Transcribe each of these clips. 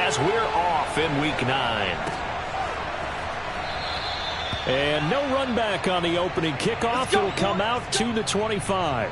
as we're off in Week 9. And no run back on the opening kickoff. It'll come out to the 25.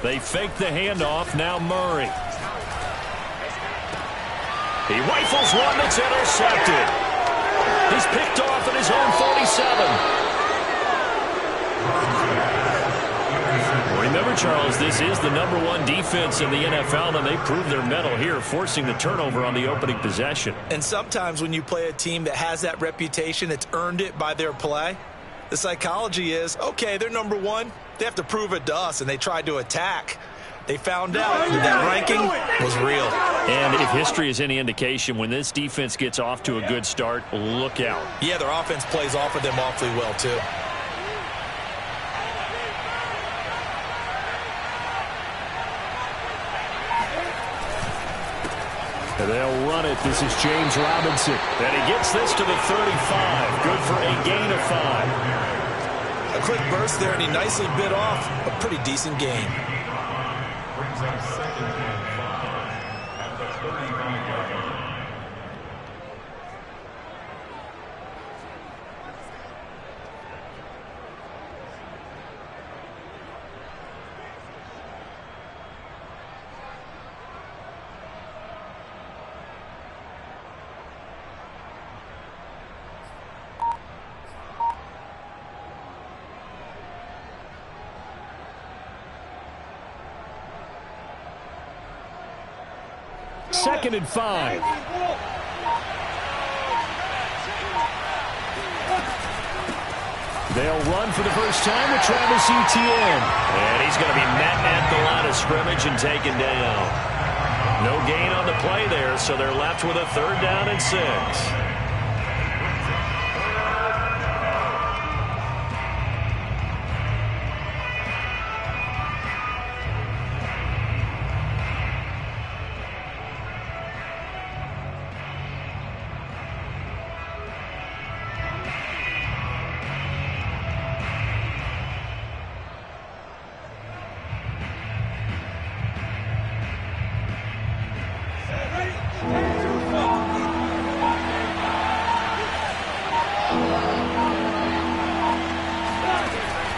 They fake the handoff. Now Murray. He rifles one that's intercepted. He's picked off at his own 47. Remember, Charles, this is the #1 defense in the NFL, and they proved their mettle here, forcing the turnover on the opening possession. And sometimes when you play a team that has that reputation, it's earned it by their play. The psychology is, okay, they're #1. They have to prove it to us, and they tried to attack. They found out that ranking was real. And if history is any indication, when this defense gets off to a good start, look out. Yeah, their offense plays off of them awfully well, too. They'll run it. This is James Robinson. And he gets this to the 35. Good for a gain of 5. A quick burst there, and he nicely bit off a pretty decent gain. Second and 5. They'll run for the first time with Travis Etienne. And he's going to be met at the line of scrimmage and taken down. No gain on the play there, so they're left with a 3rd down and 6.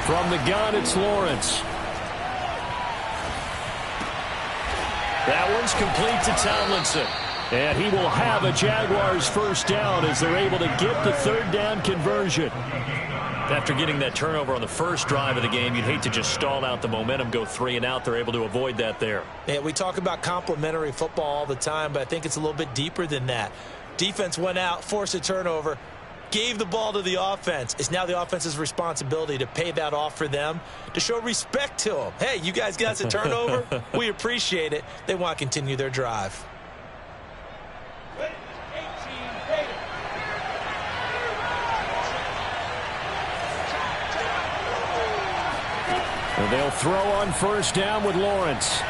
From the gun, it's Lawrence. That one's complete to Tomlinson. And he will have a Jaguars first down as they're able to get the 3rd down conversion. After getting that turnover on the first drive of the game, you'd hate to just stall out the momentum, go 3 and out. They're able to avoid that there. Yeah, we talk about complementary football all the time, but I think it's a little bit deeper than that. Defense went out, forced a turnover, gave the ball to the offense. It's now the offense's responsibility to pay that off for them, to show respect to them. Hey, you guys got us a turnover? We appreciate it. They want to continue their drive. And they'll throw on first down with Lawrence.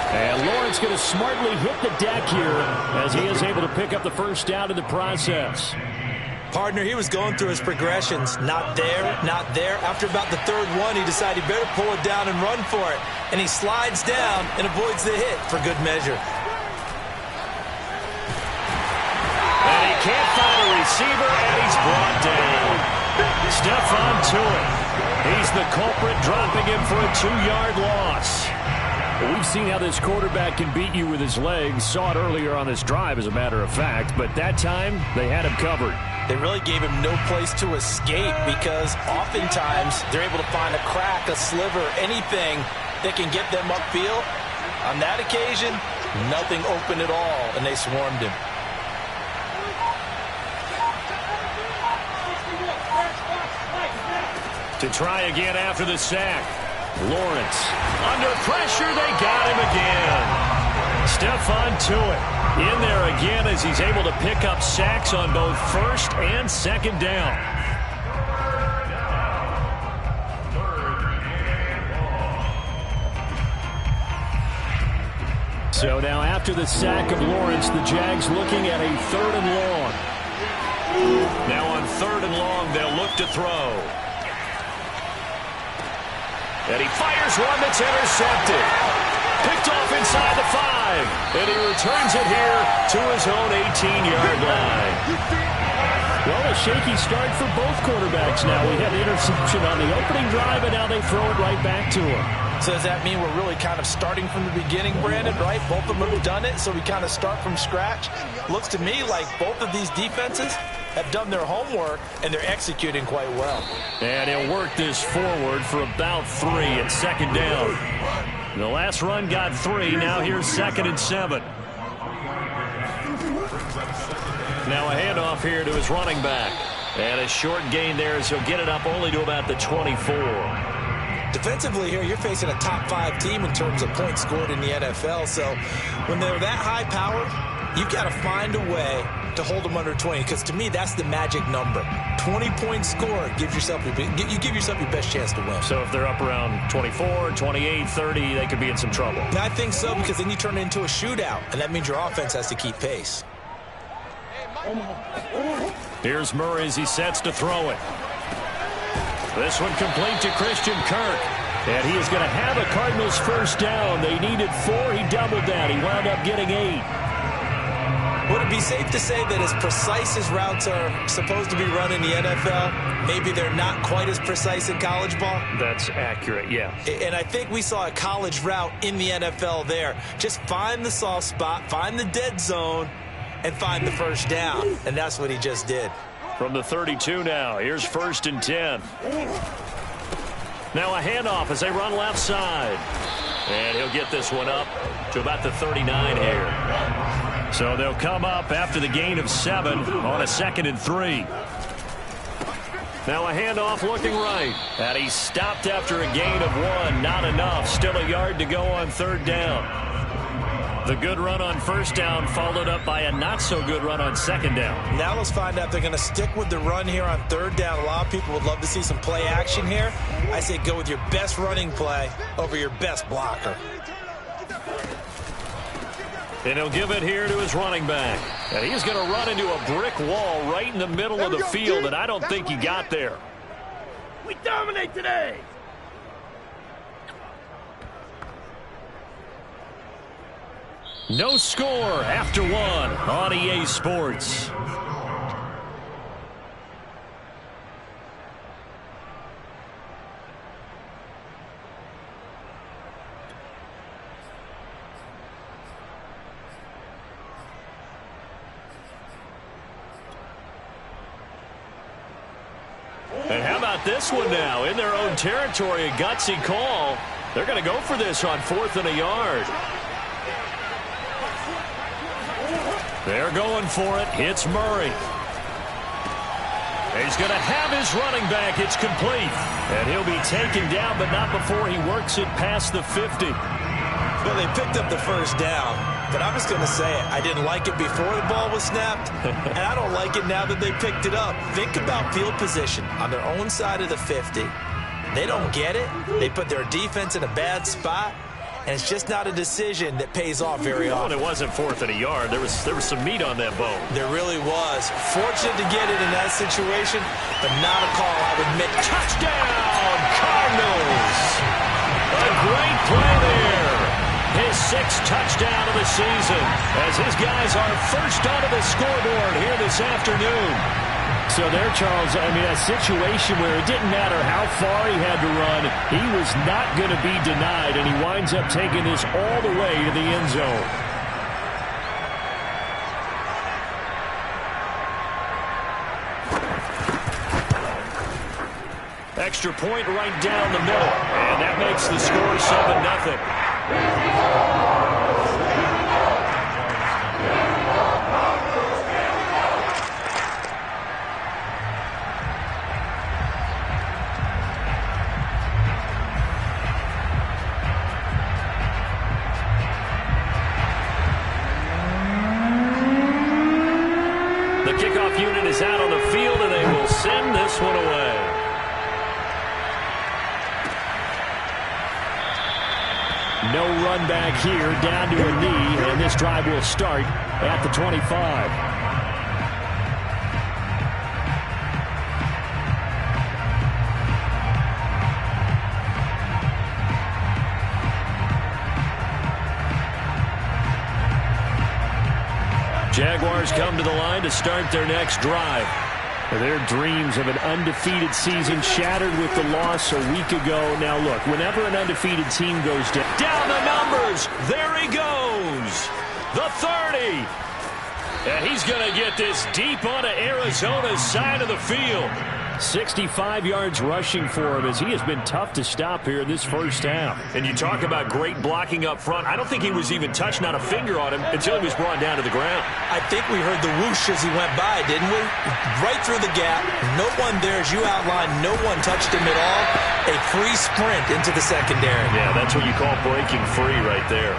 And Lawrence going to smartly hit the deck here as he is able to pick up the first down in the process. Partner, he was going through his progressions. Not there, not there. After about the 3rd one, he decided he better pull it down and run for it. And he slides down and avoids the hit for good measure. And he can't find a receiver, and he's brought down. Stephon Tuitt. He's the culprit, dropping him for a 2-yard loss. Well, we've seen how this quarterback can beat you with his legs. Saw it earlier on this drive, as a matter of fact. But that time, they had him covered. They really gave him no place to escape because oftentimes they're able to find a crack, a sliver, anything that can get them upfield. On that occasion, nothing open at all, and they swarmed him. To try again after the sack. Lawrence. Under pressure, they got him again. Stephon Tuitt in there again as he's able to pick up sacks on both first and second down. So now after the sack of Lawrence, the Jags looking at a 3rd and long. Now on 3rd and long, they'll look to throw. And he fires one that's intercepted. Picked off inside the 5. And he returns it here to his own 18-yard line. Well, a shaky start for both quarterbacks now. We had the interception on the opening drive, and now they throw it right back to him. So does that mean we're really kind of starting from the beginning, Brandon, right? Both of them have done it, so we kind of start from scratch. Looks to me like both of these defenses have done their homework, and they're executing quite well. And he'll work this forward for about 3 at second down. The last run got 3. Now here's 2nd and 7. Now a handoff here to his running back. And a short gain there as he'll get it up only to about the 24. Defensively here, you're facing a top 5 team in terms of points scored in the NFL. So when they're that high-powered, you've got to find a way to hold them under 20, because to me, that's the magic number. 20 points scored gives yourself you give yourself your best chance to win. So if they're up around 24, 28, 30, they could be in some trouble. And I think so, because then you turn it into a shootout, and that means your offense has to keep pace. Here's Murray as he sets to throw it. This one complete to Christian Kirk. And he is going to have a Cardinals first down. They needed 4. He doubled that. He wound up getting 8. Would it be safe to say that as precise as routes are supposed to be run in the NFL, maybe they're not quite as precise in college ball? That's accurate, yeah. And I think we saw a college route in the NFL there. Just find the soft spot, find the dead zone, and find the first down. And that's what he just did. From the 32 now, here's 1st and 10. Now a handoff as they run left side. And he'll get this one up to about the 39 here. So they'll come up after the gain of 7 on a 2nd and 3. Now a handoff looking right. And he's stopped after a gain of 1. Not enough. Still a yard to go on 3rd down. The good run on 1st down followed up by a not-so-good run on 2nd down. Now let's find out if they're going to stick with the run here on 3rd down. A lot of people would love to see some play action here. I say go with your best running play over your best blocker. And he'll give it here to his running back. And he's going to run into a brick wall right in the middle of the field, and I don't think he got there. We dominate today. No score after 1 on EA Sports. And how about this one now? In their own territory, a gutsy call. They're going to go for this on 4th and a yard. They're going for it. It's Murray. He's going to have his running back. It's complete. And he'll be taken down, but not before he works it past the 50. Well, they picked up the first down, but I'm just going to say it. I didn't like it before the ball was snapped, and I don't like it now that they picked it up. Think about field position on their own side of the 50. They don't get it. They put their defense in a bad spot. And it's just not a decision that pays off very often. Well, it wasn't 4th and a yard. There was some meat on that bone. There really was. Fortunate to get it in that situation, but not a call, I would admit. Touchdown, Cardinals! A great play there. His 6th touchdown of the season as his guys are first onto the scoreboard here this afternoon. So there, Charles, I mean, a situation where it didn't matter how far he had to run, he was not going to be denied, and he winds up taking this all the way to the end zone. Extra point right down the middle, and that makes the score 7-0. No run back here, down to a knee, and this drive will start at the 25. Jaguars come to the line to start their next drive. Their dreams of an undefeated season shattered with the loss a week ago. Now look, whenever an undefeated team goes down the numbers, there he goes. The 30. And he's going to get this deep onto Arizona's side of the field. 65 yards rushing for him as he has been tough to stop here in this first half. And you talk about great blocking up front. I don't think he was even touched, not a finger on him, until he was brought down to the ground. I think we heard the whoosh as he went by, didn't we? Right through the gap. No one there, as you outlined. No one touched him at all. A free sprint into the secondary. Yeah, that's what you call breaking free right there.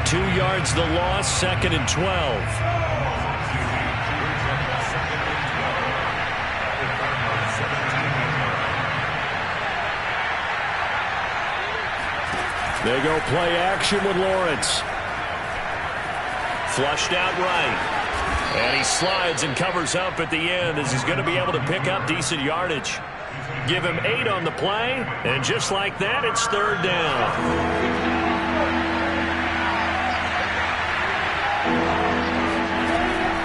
2 yards the loss, 2nd and 12. They go play action with Lawrence. Flushed out right. And he slides and covers up at the end as he's going to be able to pick up decent yardage. Give him 8 on the play, and just like that, it's 3rd down.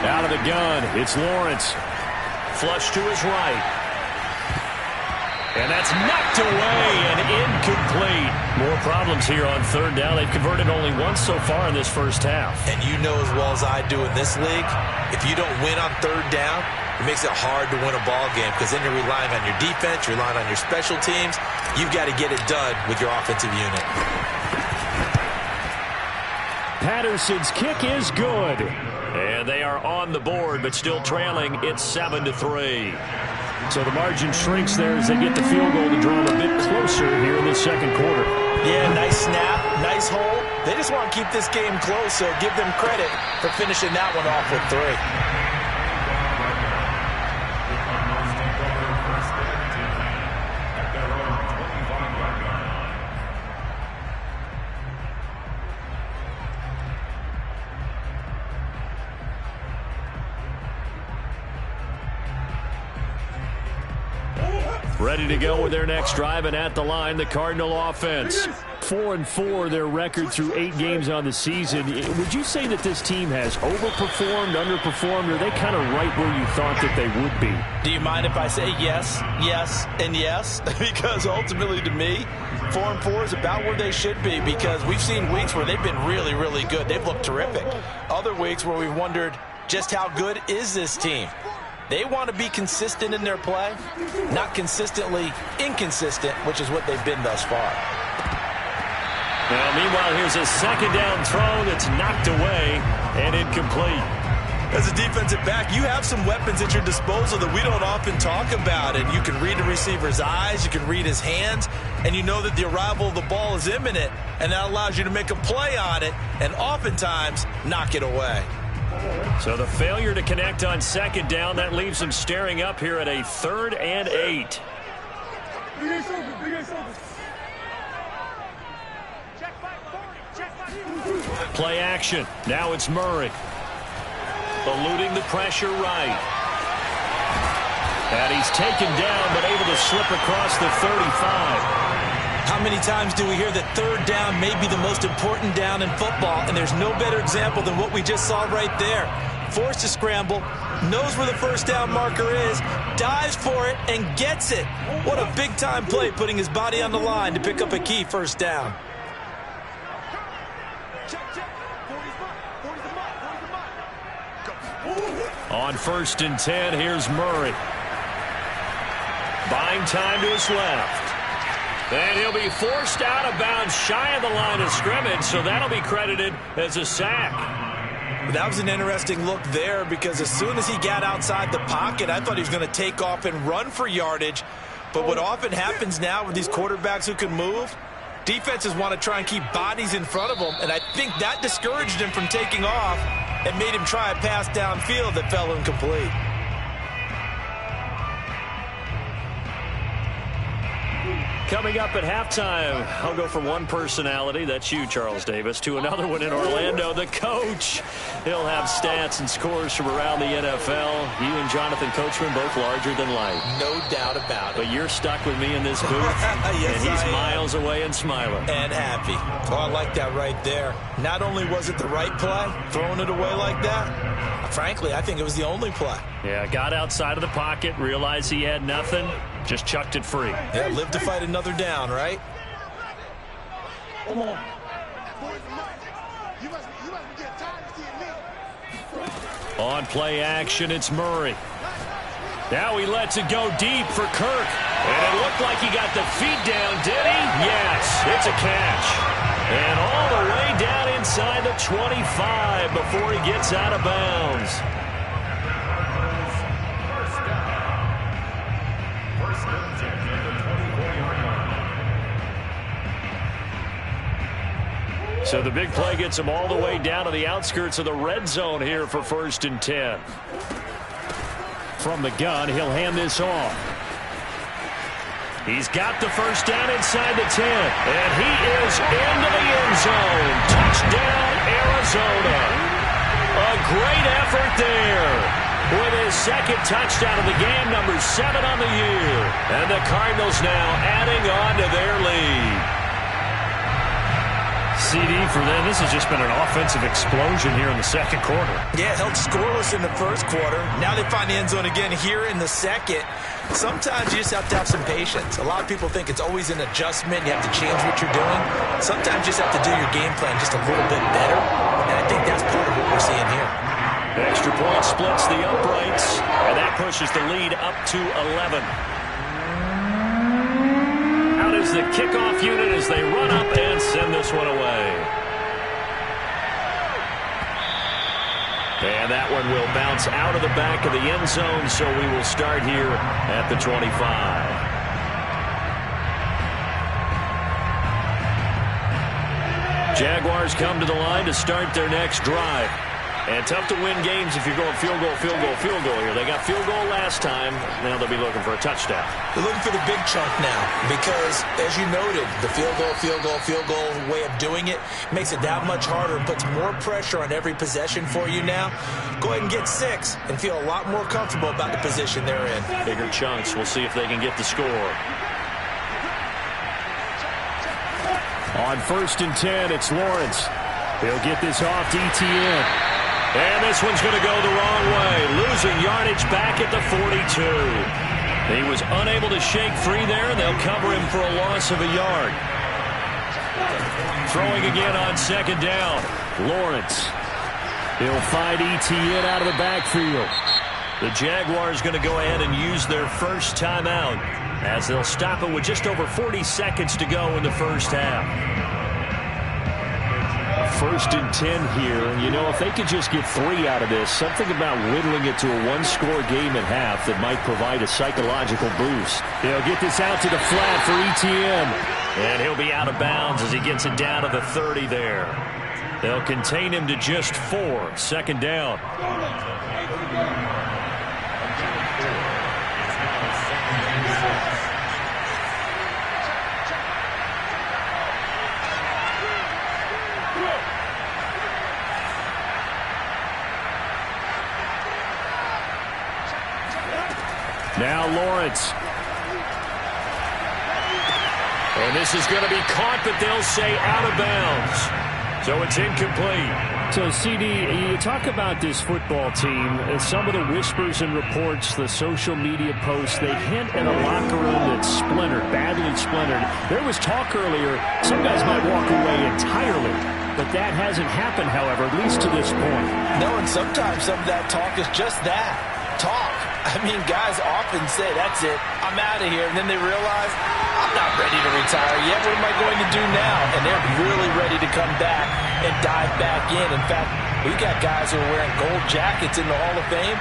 Out of the gun, it's Lawrence. Flush to his right. And that's knocked away and incomplete. More problems here on 3rd down. They've converted only once so far in this first half. And you know as well as I do in this league, if you don't win on 3rd down, it makes it hard to win a ball game because then you're relying on your defense, you're relying on your special teams. You've got to get it done with your offensive unit. Patterson's kick is good. And they are on the board, but still trailing. It's 7-3. So the margin shrinks there as they get the field goal to draw them a bit closer here in the second quarter. Yeah, nice snap, nice hold. They just want to keep this game close, so give them credit for finishing that one off with 3. Ready to go with their next drive, and at the line, the Cardinal offense. 4-4, their record through 8 games on the season. Would you say that this team has overperformed, underperformed, or are they kind of right where you thought that they would be? Do you mind if I say yes, yes, and yes? Because ultimately, to me, 4-4 is about where they should be because we've seen weeks where they've been really, really good. They've looked terrific. Other weeks where we've wondered just how good is this team? They want to be consistent in their play, not consistently inconsistent, which is what they've been thus far. Now, meanwhile, here's a 2nd down throw that's knocked away and incomplete. As a defensive back, you have some weapons at your disposal that we don't often talk about. And you can read the receiver's eyes, you can read his hands, and you know that the arrival of the ball is imminent, and that allows you to make a play on it and oftentimes knock it away. So the failure to connect on 2nd down, that leaves them staring up here at a 3rd and 8. Play action. Now it's Murray. Eluding the pressure right. And he's taken down, but able to slip across the 35. How many times do we hear that 3rd down may be the most important down in football, and there's no better example than what we just saw right there. Forced to scramble, knows where the 1st down marker is, dives for it, and gets it. What a big-time play, putting his body on the line to pick up a key 1st down. On 1st and 10, here's Murray. Buying time to his left. And he'll be forced out of bounds shy of the line of scrimmage, so that'll be credited as a sack. That was an interesting look there because as soon as he got outside the pocket, I thought he was going to take off and run for yardage. But what often happens now with these quarterbacks who can move, defenses want to try and keep bodies in front of them, and I think that discouraged him from taking off and made him try a pass downfield that fell incomplete. Coming up at halftime, I'll go from one personality, that's you, Charles Davis, to another one in Orlando, the coach. He'll have stats and scores from around the NFL. You and Jonathan Coachman both larger than life. No doubt about it. But you're stuck with me in this booth, yes, and he's miles away and smiling. And happy. Oh, I like that right there. Not only was it the right play, throwing it away like that, frankly, I think it was the only play. Yeah, got outside of the pocket, realized he had nothing, just chucked it free. Yeah, live to fight another down, right? Come on. On play action, it's Murray. Now he lets it go deep for Kirk. And it looked like he got the feet down, did he? Yes, it's a catch. And all the way down inside the 25 before he gets out of bounds. So the big play gets him all the way down to the outskirts of the red zone here for 1st and 10. From the gun, he'll hand this off. He's got the first down inside the 10. And he is into the end zone. Touchdown, Arizona. A great effort there. With his second touchdown of the game, number 7 on the year. And the Cardinals now adding on to their lead. CD for them. This has just been an offensive explosion here in the second quarter. Yeah, held scoreless in the first quarter. Now they find the end zone again here in the second. Sometimes you just have to have some patience. A lot of people think it's always an adjustment. You have to change what you're doing. Sometimes you just have to do your game plan just a little bit better. And I think that's part of what we're seeing here. Extra point splits the uprights, and that pushes the lead up to 11. Out is the kickoff unit as they run up and send this one away. And that one will bounce out of the back of the end zone, so we will start here at the 25. Jaguars come to the line to start their next drive. And tough to win games if you're going field goal, field goal, field goal here. They got field goal last time. Now they'll be looking for a touchdown. They're looking for the big chunk now because, as you noted, the field goal, field goal, field goal way of doing it makes it that much harder and puts more pressure on every possession for you now. Go ahead and get 6 and feel a lot more comfortable about the position they're in. Bigger chunks. We'll see if they can get the score. On 1st and 10, it's Lawrence. He'll get this off to ETN. And this one's going to go the wrong way. Losing yardage back at the 42. He was unable to shake free there, and they'll cover him for a loss of a yard. Throwing again on 2nd down. Lawrence. He'll find ETN out of the backfield. The Jaguars going to go ahead and use their first timeout as they'll stop it with just over 40 seconds to go in the first half. 1st and 10 here, and you know, if they could just get 3 out of this, something about whittling it to a one-score game at half that might provide a psychological boost. They'll get this out to the flat for ETN, and he'll be out of bounds as he gets it down to the 30 there. They'll contain him to just 4, 2nd down. Now Lawrence. And this is going to be caught, but they'll say out of bounds. So it's incomplete. So, CD, you talk about this football team, some of the whispers and reports, the social media posts, they hint at a locker room that's splintered, badly splintered. There was talk earlier, some guys might walk away entirely. But that hasn't happened, however, at least to this point. No, and sometimes some of that talk is just that, talk. I mean, guys often say, that's it, I'm out of here. And then they realize, I'm not ready to retire yet. What am I going to do now? And they're really ready to come back and dive back in. In fact, we got guys who are wearing gold jackets in the Hall of Fame.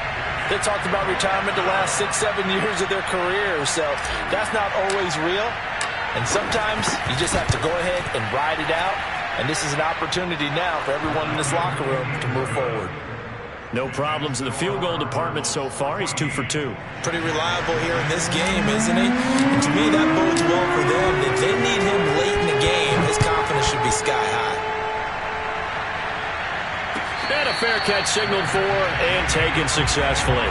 They talked about retirement the last 6, 7 years of their careers. So that's not always real. And sometimes you just have to go ahead and ride it out. And this is an opportunity now for everyone in this locker room to move forward. No problems in the field goal department so far. He's 2 for 2. Pretty reliable here in this game, isn't he? And to me, that bodes well for them. If they need him late in the game, his confidence should be sky high. And a fair catch signaled for and taken successfully.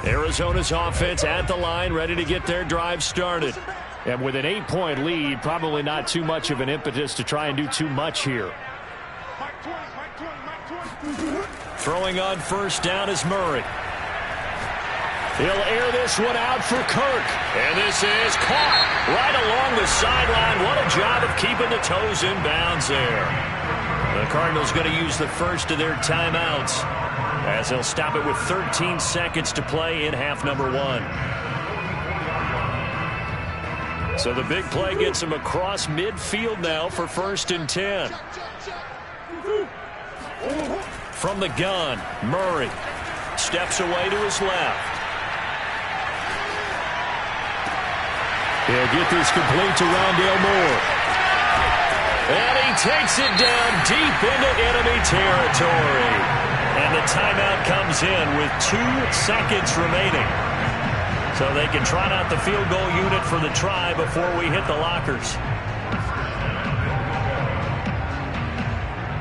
Arizona's offense at the line, ready to get their drive started. And with an 8-point lead, probably not too much of an impetus to try and do too much here. Throwing on first down is Murray. He'll air this one out for Kirk. And this is caught right along the sideline. What a job of keeping the toes in bounds there. The Cardinals going to use the first of their timeouts, as they'll stop it with 13 seconds to play in half number 1. So the big play gets him across midfield now for 1st and 10. From the gun, Murray steps away to his left. He'll get this complete to Rondale Moore. And he takes it down deep into enemy territory. And the timeout comes in with 2 seconds remaining. So they can trot out the field goal unit for the try before we hit the lockers.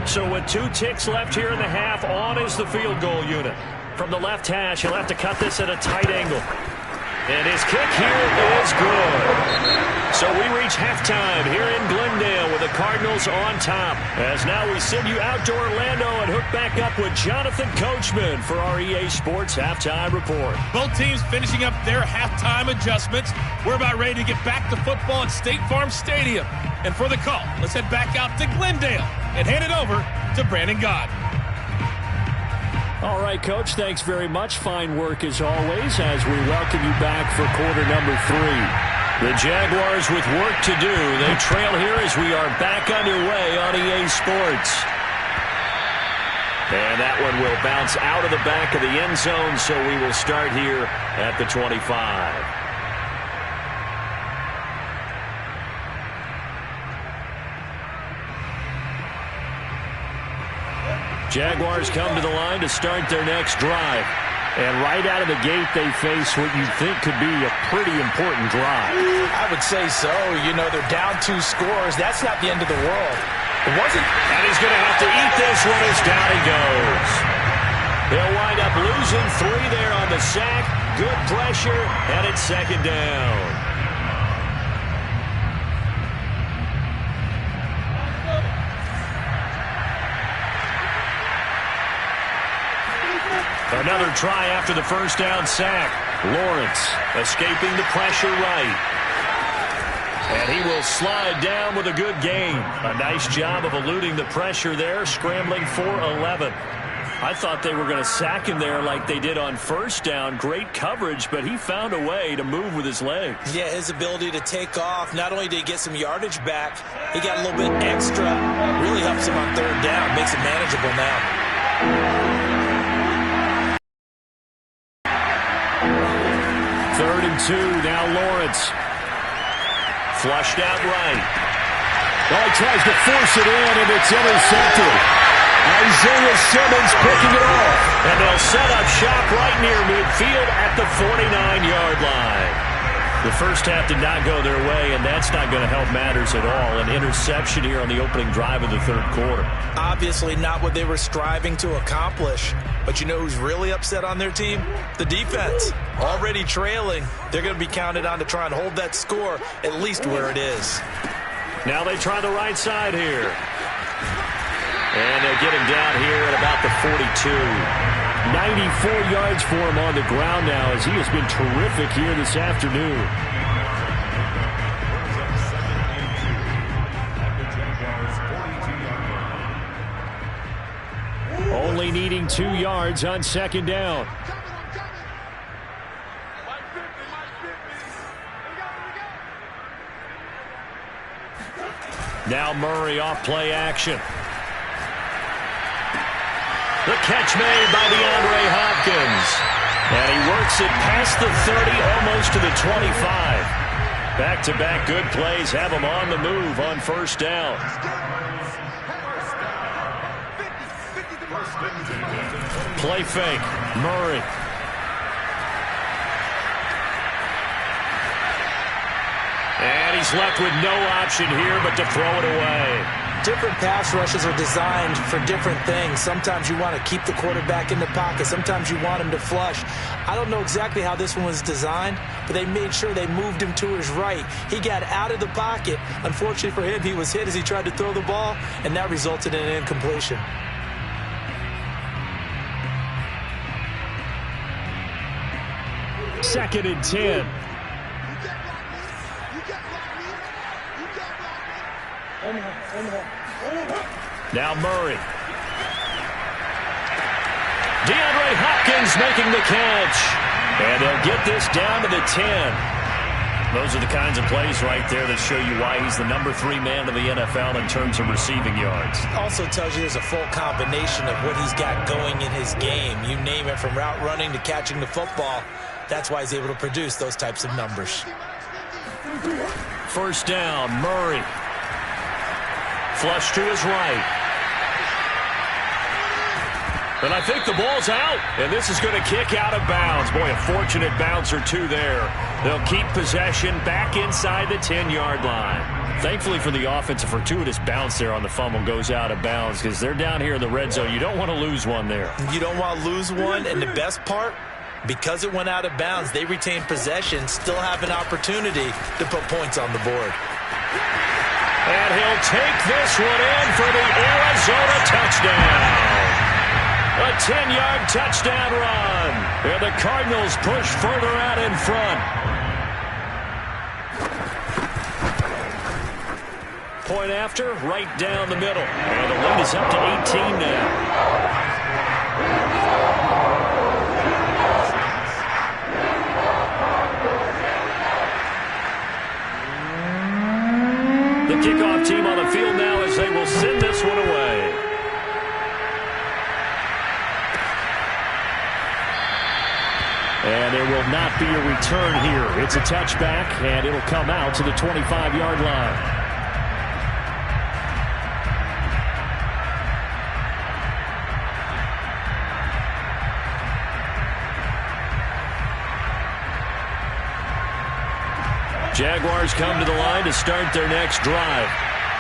So with 2 ticks left here in the half, on is the field goal unit. From the left hash, he'll have to cut this at a tight angle. And his kick here is good. So we reach halftime here in Glendale with the Cardinals on top. As now we send you out to Orlando and hook back up with Jonathan Coachman for our EA Sports Halftime Report. Both teams finishing up their halftime adjustments. We're about ready to get back to football at State Farm Stadium. And for the call, let's head back out to Glendale and hand it over to Brandon Gott. All right, Coach, thanks very much. Fine work as always as we welcome you back for quarter number 3. The Jaguars with work to do. They trail here as we are back underway on EA Sports. And that one will bounce out of the back of the end zone, so we will start here at the 25. Jaguars come to the line to start their next drive. And right out of the gate, they face what you think could be a pretty important drive. I would say so. You know, they're down 2 scores. That's not the end of the world. It wasn't. And he's going to have to eat this one as down he goes. He'll wind up losing 3 there on the sack. Good pressure, and it's 2nd down. Another try after the first down sack. Lawrence escaping the pressure right. And he will slide down with a good gain. A nice job of eluding the pressure there, scrambling for 11. I thought they were going to sack him there like they did on first down. Great coverage, but he found a way to move with his legs. Yeah, his ability to take off. Not only did he get some yardage back, he got a little bit extra. Really helps him on 3rd down. Makes it manageable now. 3rd and 2, now Lawrence. Flushed out right. Well, he tries to force it in, and it's intercepted. Isaiah Simmons picking it off. And they'll set up shop right near midfield at the 49-yard line. The first half did not go their way, and that's not going to help matters at all. An interception here on the opening drive of the 3rd quarter. Obviously not what they were striving to accomplish. But you know who's really upset on their team? The defense. Already trailing. They're going to be counted on to try and hold that score at least where it is. Now they try the right side here. And they'll get him down here at about the 42. 94 yards for him on the ground now, as he has been terrific here this afternoon. Only needing 2 yards on 2nd down. Now Murray off play action. The catch made by DeAndre Hopkins. And he works it past the 30, almost to the 25. Back-to-back good plays have him on the move on first down. Play fake. Murray. And he's left with no option here but to throw it away. Different pass rushes are designed for different things. Sometimes you want to keep the quarterback in the pocket. Sometimes you want him to flush. I don't know exactly how this one was designed, but they made sure they moved him to his right. He got out of the pocket. Unfortunately for him, he was hit as he tried to throw the ball, and that resulted in an incompletion. Second and 10. Now Murray. DeAndre Hopkins making the catch. And they'll get this down to the 10. Those are the kinds of plays right there that show you why he's the number 3 man of the NFL in terms of receiving yards. Also tells you there's a full combination of what he's got going in his game. You name it, from route running to catching the football. That's why he's able to produce those types of numbers. First down, Murray. Flush to his right. And I think the ball's out. And this is going to kick out of bounds. Boy, a fortunate bounce or two there. They'll keep possession back inside the 10-yard line. Thankfully for the offense, a fortuitous bounce there on the fumble goes out of bounds because they're down here in the red zone. You don't want to lose one there. You don't want to lose one. And the best part, because it went out of bounds, they retain possession, still have an opportunity to put points on the board. And he'll take this one in for the Arizona touchdown. A 10-yard touchdown run. And the Cardinals push further out in front. Point after, right down the middle. And the lead is up to 18 now. The kickoff team on the field now as they will send this one away. And there will not be a return here. It's a touchback, and it'll come out to the 25-yard line. Jaguars come to the line to start their next drive.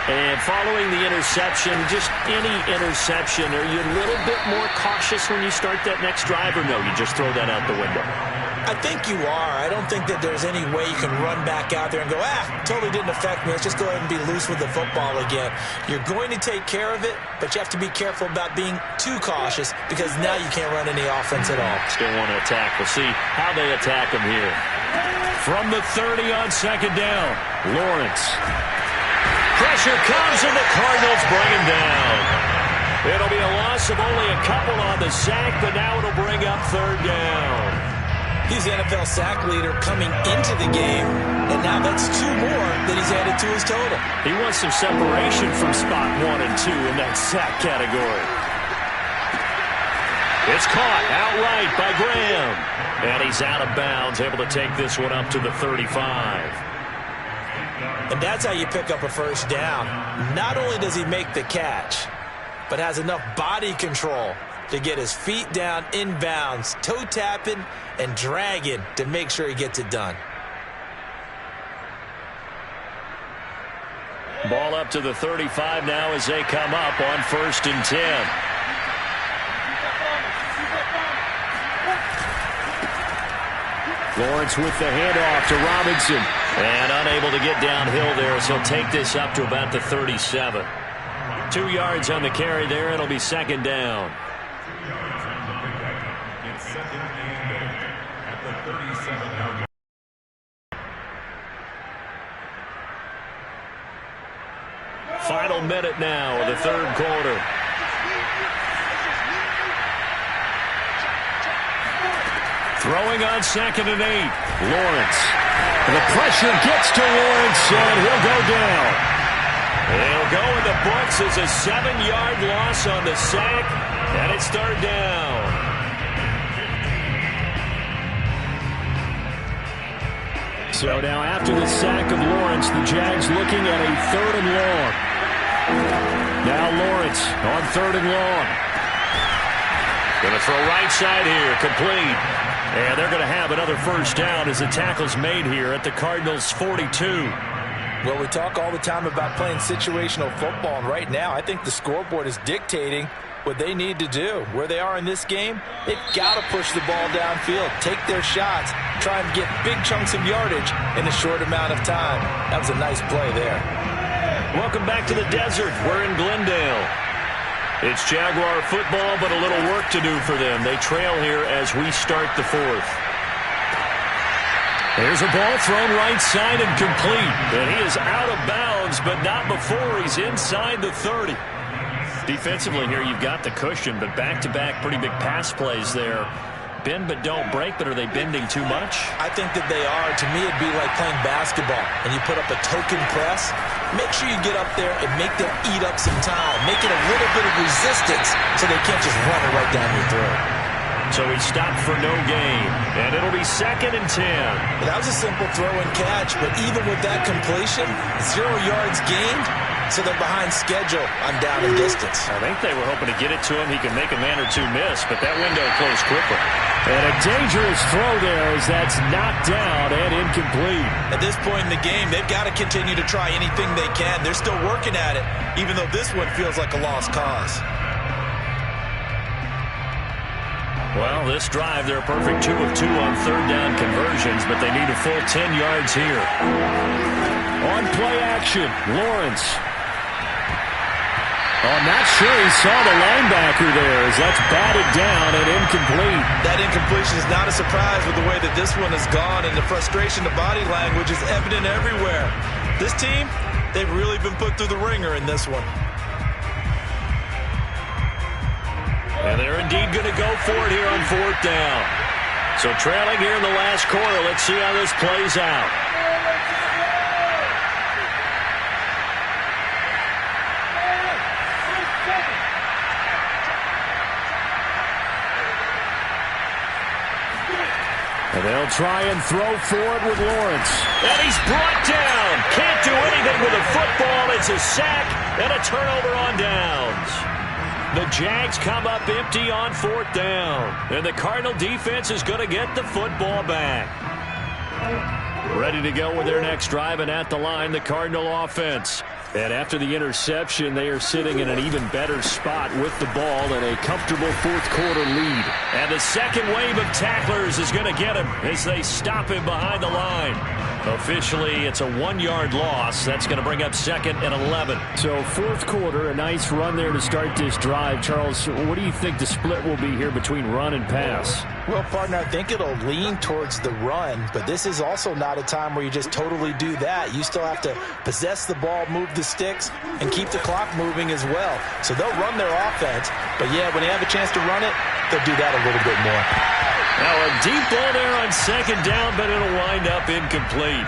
And following the interception, just any interception, are you a little bit more cautious when you start that next drive, or no, you just throw that out the window? I think you are. I don't think that there's any way you can run back out there and go, totally didn't affect me. Let's just go ahead and be loose with the football again. You're going to take care of it, but you have to be careful about being too cautious because now you can't run any offense at all. Still want to attack. We'll see how they attack them here. From the 30 on second down, Lawrence. Pressure comes, and the Cardinals bring him down. It'll be a loss of only a couple on the sack, but now it'll bring up third down. He's the NFL sack leader coming into the game, and now that's 2 more that he's added to his total. He wants some separation from spot 1 and 2 in that sack category. It's caught outright by Graham. And he's out of bounds, able to take this one up to the 35. And that's how you pick up a first down. Not only does he make the catch, but has enough body control to get his feet down inbounds, toe tapping and dragging to make sure he gets it done. Ball up to the 35 now as they come up on 1st and 10. Lawrence with the handoff to Robinson. And unable to get downhill there, so he'll take this up to about the 37. 2 yards on the carry there. It'll be second down. Final minute now of the third quarter. Throwing on 2nd and 8. Lawrence. The pressure gets to Lawrence, and he'll go down. He'll go in the books as a 7-yard loss on the sack. And it's third down. So now after the sack of Lawrence, the Jags looking at a 3rd and long. Now Lawrence on 3rd and long. Going to throw right side here, complete. And they're going to have another first down as the tackle's made here at the Cardinals' 42. Well, we talk all the time about playing situational football, and right now I think the scoreboard is dictating what they need to do. Where they are in this game, they've got to push the ball downfield, take their shots, try and get big chunks of yardage in a short amount of time. That was a nice play there. Welcome back to the desert. We're in Glendale. It's Jaguar football, but a little work to do for them. They trail here as we start the 4th. There's a ball thrown right side and complete. And he is out of bounds, but not before he's inside the 30. Defensively here, you've got the cushion, but back-to-back pretty big pass plays there. Bend but don't break, but are they bending too much? I think that they are. To me, it'd be like playing basketball, and you put up a token press. Make sure you get up there and make them eat up some time. Make it a little bit of resistance so they can't just run it right down your throat. So he stopped for no gain, and it'll be 2nd and 10. That was a simple throw and catch, but even with that completion, 0 yards gained, so they're behind schedule on down and distance. I think they were hoping to get it to him. He could make a man or two miss, but that window closed quickly. And a dangerous throw there as that's knocked down and incomplete. At this point in the game, they've got to continue to try anything they can. They're still working at it, even though this one feels like a lost cause. Well, this drive, they're a perfect 2 of 2 on 3rd down conversions, but they need a full 10 yards here. On play action, Lawrence. Oh, I'm not sure he saw the linebacker there as that's batted down and incomplete. That incompletion is not a surprise with the way that this one has gone, and the frustration, the body language is evident everywhere. This team, they've really been put through the ringer in this one. And they're indeed going to go for it here on 4th down. So trailing here in the last quarter. Let's see how this plays out. And they'll try and throw for it with Lawrence. And he's brought down. Can't do anything with a football. It's a sack and a turnover on downs. The Jags come up empty on 4th down. And the Cardinal defense is going to get the football back. Ready to go with their next drive, and at the line, the Cardinal offense. And after the interception, they are sitting in an even better spot with the ball and a comfortable 4th quarter lead. And the second wave of tacklers is going to get him as they stop him behind the line. Officially, it's a 1-yard loss. That's going to bring up 2nd and 11. So 4th quarter, a nice run there to start this drive. Charles, what do you think the split will be here between run and pass? Well, partner, I think it'll lean towards the run, but this is also not a time where you just totally do that. You still have to possess the ball, move the sticks, and keep the clock moving as well. So they'll run their offense, but yeah, when they have a chance to run it, they'll do that a little bit more. Now a deep ball there on 2nd down, but it'll wind up incomplete.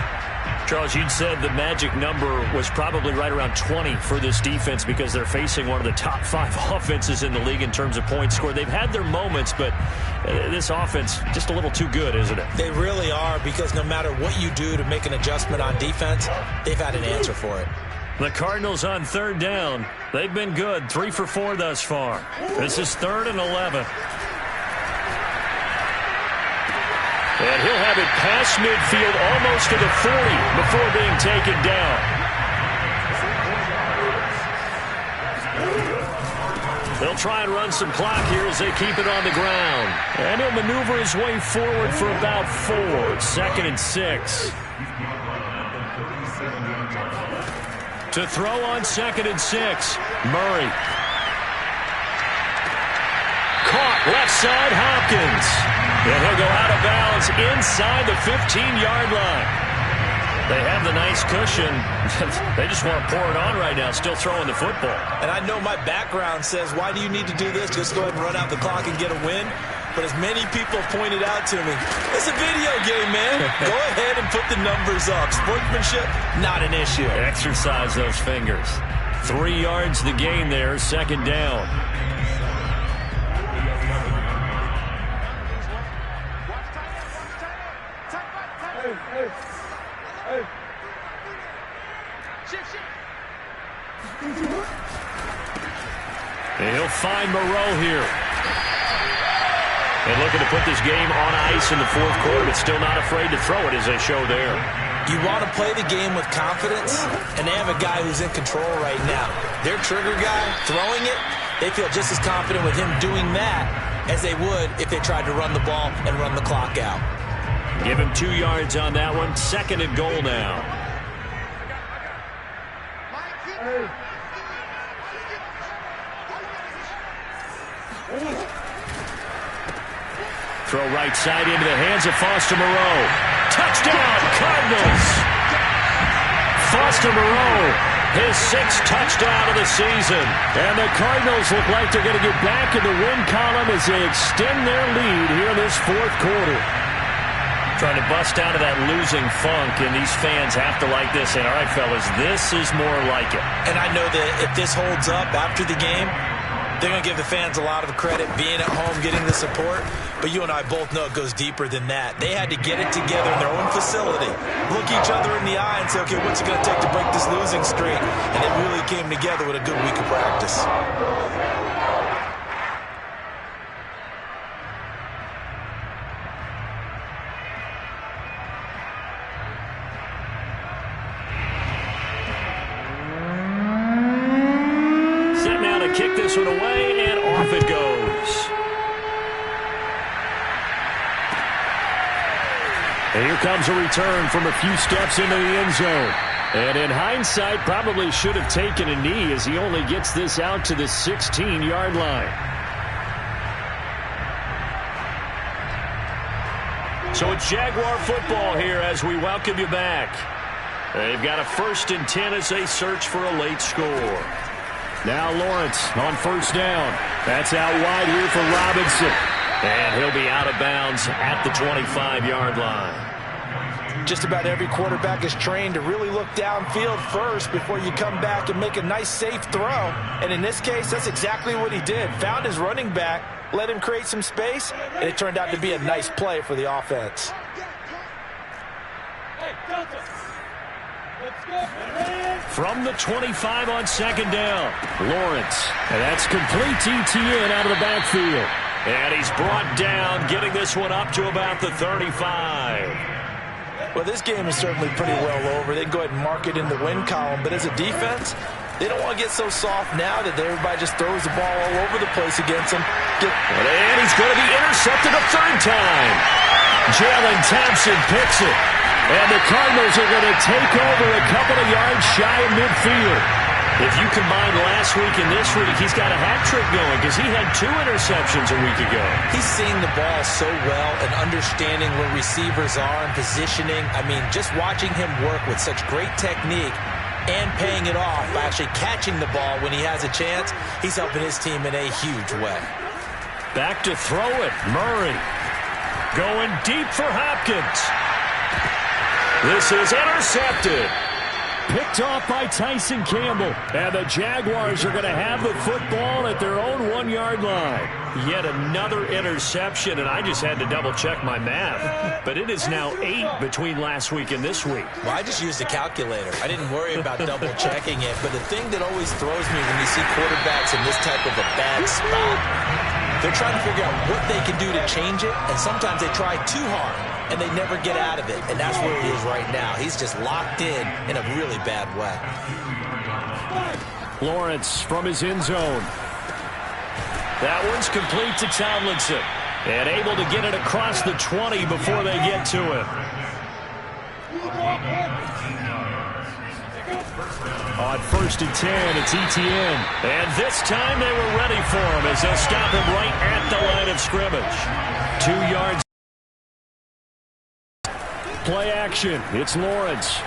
Charles, you'd said the magic number was probably right around 20 for this defense because they're facing one of the top 5 offenses in the league in terms of points scored. They've had their moments, but this offense just a little too good, isn't it? They really are, because no matter what you do to make an adjustment on defense, they've had an answer for it. The Cardinals on 3rd down. They've been good, 3 for 4 thus far. This is 3rd and 11. And he'll have it past midfield, almost to the 40, before being taken down. They'll try and run some clock here as they keep it on the ground. And he'll maneuver his way forward for about 4. 2nd and 6. To throw on 2nd and 6, Murray. Caught left side, Hopkins. And he'll go out of bounds inside the 15-yard line. They have the nice cushion. They just want to pour it on right now, still throwing the football. And I know my background says, why do you need to do this? Just go ahead and run out the clock and get a win. But as many people pointed out to me, it's a video game, man. Go ahead and put the numbers up. Sportsmanship, not an issue. Exercise those fingers. 3 yards the gain there, 2nd down. And he'll find Moreau here. And looking to put this game on ice in the fourth quarter, but still not afraid to throw it as they show there. You want to play the game with confidence, and they have a guy who's in control right now. Their trigger guy, throwing it, they feel just as confident with him doing that as they would if they tried to run the ball and run the clock out. Give him 2 yards on that one. 2nd and goal now. Throw right side into the hands of Foster Moreau. Touchdown, Cardinals! Foster Moreau, his 6th touchdown of the season. And the Cardinals look like they're going to get back in the win column as they extend their lead here in this fourth quarter. Trying to bust out of that losing funk, and these fans have to like this. And all right, fellas, this is more like it. And I know that if this holds up after the game, they're going to give the fans a lot of credit being at home, getting the support. But you and I both know it goes deeper than that. They had to get it together in their own facility, look each other in the eye and say, okay, what's it going to take to break this losing streak? And it really came together with a good week of practice. Set now to kick this one away, and off it goes. And here comes a return from a few steps into the end zone. And in hindsight, probably should have taken a knee as he only gets this out to the 16-yard line. So it's Jaguar football here as we welcome you back. They've got a 1st and 10 as they search for a late score. Now Lawrence on 1st down. That's out wide here for Robinson. And he'll be out of bounds at the 25-yard line. Just about every quarterback is trained to really look downfield first before you come back and make a nice, safe throw. And in this case, that's exactly what he did. Found his running back, let him create some space, and it turned out to be a nice play for the offense. From the 25 on 2nd down, Lawrence. And that's complete ETN out of the backfield. and he's brought down, getting this one up to about the 35. Well, this game is certainly pretty well over. They can go ahead and mark it in the win column, but as a defense, they don't want to get so soft now that everybody just throws the ball all over the place against them. And he's going to be intercepted a 3rd time. Jalen Thompson picks it. And the Cardinals are going to take over a couple of yards shy of midfield. If you combine last week and this week, he's got a hat trick going because he had 2 interceptions a week ago. He's seeing the ball so well and understanding where receivers are and positioning. I mean, just watching him work with such great technique and paying it off by actually catching the ball when he has a chance, he's helping his team in a huge way. Back to throw it. Murray going deep for Hopkins. This is intercepted. Picked off by Tyson Campbell. And the Jaguars are going to have the football at their own 1-yard line. Yet another interception, and I just had to double-check my math. But it is now 8 between last week and this week. Well, I just used a calculator. I didn't worry about double-checking it. But the thing that always throws me when you see quarterbacks in this type of a bad spot, they're trying to figure out what they can do to change it, and sometimes they try too hard, and they never get out of it. And that's where he is right now. He's just locked in a really bad way. Lawrence from his end zone. That one's complete to Tomlinson. And able to get it across the 20 before they get to him. On 1st and 10, it's ETN. And this time they were ready for him as they'll stop him right at the line of scrimmage. 2 yards. Play action. It's Lawrence.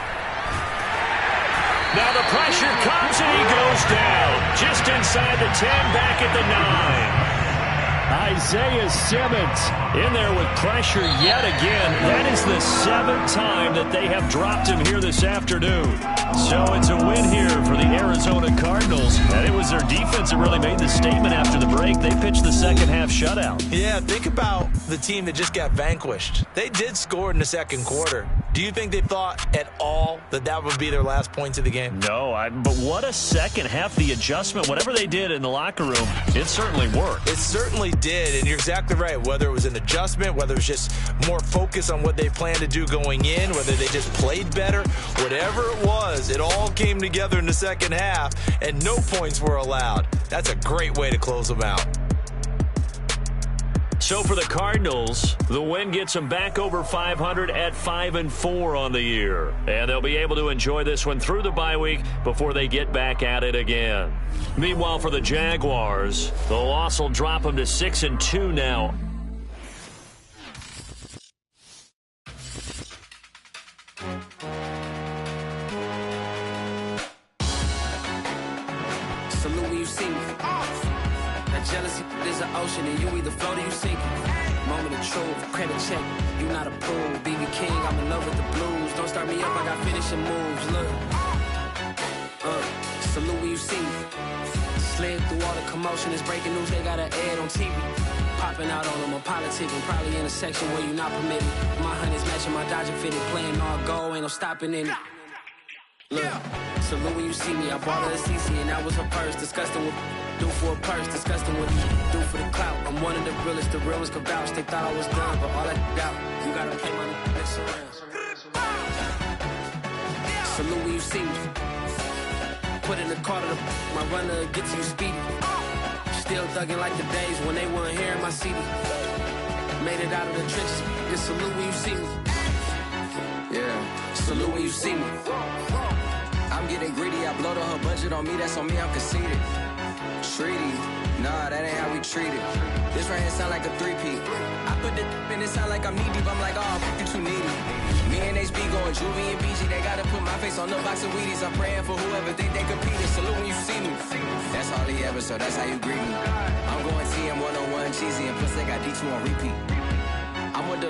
Now the pressure comes and he goes down. Just inside the 10, back at the 9. Isaiah Simmons in there with pressure yet again. That is the 7th time that they have dropped him here this afternoon. So it's a win here for the Arizona Cardinals. And it was their defense that really made the statement after the break. They pitched the second half shutout. Yeah, think about the team that just got vanquished. They did score in the second quarter. Do you think they thought at all that that would be their last points of the game? No, but what a second half. The adjustment, whatever they did in the locker room, it certainly worked. It certainly did, and you're exactly right. Whether it was an adjustment, whether it was just more focus on what they planned to do going in, whether they just played better, whatever it was, it all came together in the second half, and no points were allowed. That's a great way to close them out. So for the Cardinals, the win gets them back over 500 at 5-4 on the year. And they'll be able to enjoy this one through the bye week before they get back at it again. Meanwhile, for the Jaguars, the loss will drop them to 6-2 now. Salute when you see me. That jealousy is an ocean, and you either float or you sink. Moment of truth, credit check, you not approved. BB King, I'm in love with the blues. Don't start me up, I got finishing moves. Look, salute when you see me. Slid through all the commotion, it's breaking news, they got an ad on TV. Popping out on them, I'm politicking, probably in a section where you not permitted. My honey's matching my Dodger fitted, playing all go, ain't no stopping in it. Look, salute when you see me. I bought her a CC and that was her purse. Disgusting what do for a purse. Disgusting what do for the clout. I'm one of the realest. The real ones could vouch. They thought I was done, but all that out. You gotta pay my next around. Salute when you see me. Put in the car to my runner gets you speedy. Still thugging like the days when they weren't hearing my CD. Made it out of the trenches. Just salute when you see me. Yeah, salute when you see me. I'm getting greedy, I blowed up her budget on me, that's on me, I'm conceited. Treaty, nah, that ain't how we treat it. This right here sound like a three-peat. I put the in it sound like I'm knee-deep, I'm like, oh, you too needy. Me and HB going Juvie and BG, they gotta put my face on the box of Wheaties. I'm praying for whoever think they competing, salute when you see me. That's all he ever, so that's how you greet me. I'm going TM 101 cheesy, and plus they got D2 on repeat. I'm with the